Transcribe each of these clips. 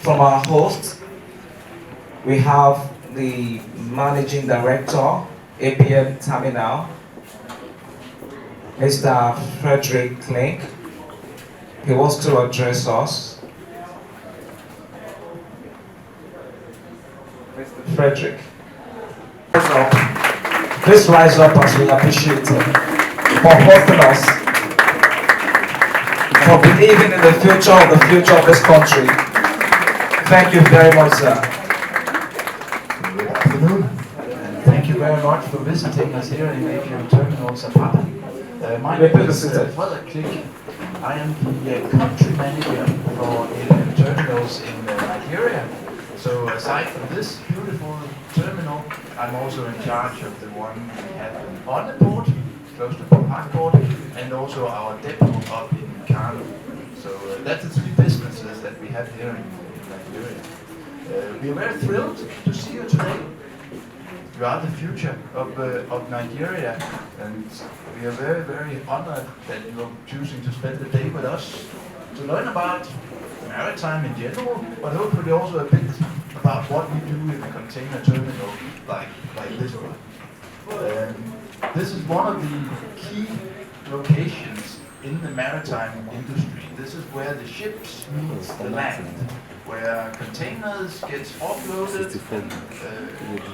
From our host, we have the Managing Director, APM Terminal, Mr. Frederick Klink. He wants to address us. Mr. Frederick, please rise up as we appreciate him for hosting us, for believing in the future of this country. Thank you very much, sir. Good afternoon, and thank you very much for visiting us here in APM Terminal Zapata. My name is Frederick Klink. I am the country manager for APM Terminals in Nigeria. So aside from this beautiful terminal, I'm also in charge of the one we have on the port, close to Port Harcourt, and also our depot up in Kano. So that's the three businesses that we have here in Nigeria. We are very thrilled to see you today. You are the future of Nigeria, and we are very, very honored that you are choosing to spend the day with us to learn about maritime in general, but hopefully also a bit about what we do in a container terminal like this one. This is one of the key locations in the maritime industry. This is where the ships meet the land, where containers get offloaded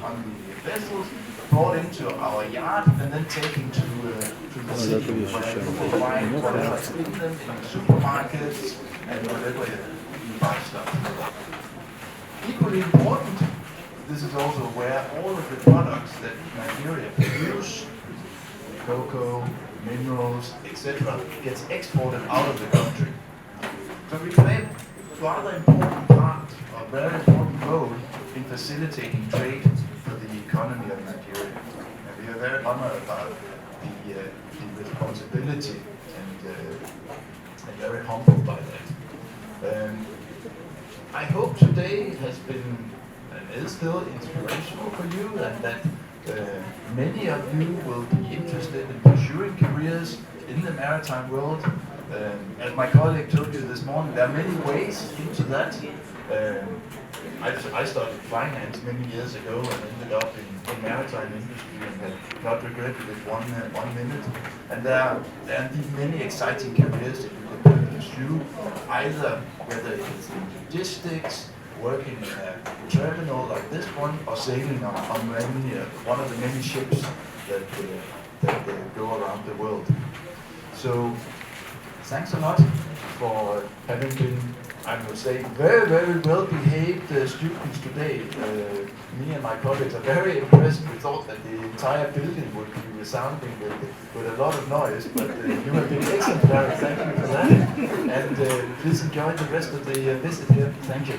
on the vessels, brought into our yard, and then taken to the city, where you will find whatever's in them in the supermarkets and whatever you buy stuff. Equally important, this is also where all of the products that Nigeria produce, cocoa, minerals, etc., gets exported out of the country. So we play a rather important part, a very important role in facilitating trade for the economy of Nigeria. And we are very honored about the responsibility and very humbled by that. I hope today has been and is still inspirational for you, and that many of you will be interested in pursuing careers in the maritime world. As my colleague told you this morning, there are many ways into that. I started finance many years ago and ended up in maritime industry and have not regretted it one minute. And there are indeed many exciting careers that you can pursue, either whether it's in logistics, working in a terminal like this one, or sailing on one of the many ships that go around the world. So thanks a lot for having been, I would say, very, very well-behaved students today. Me and my colleagues are very impressed. We thought that the entire building would be resounding with a lot of noise, but you have been exemplary. Thank you for that. And please enjoy the rest of the visit here. Thank you.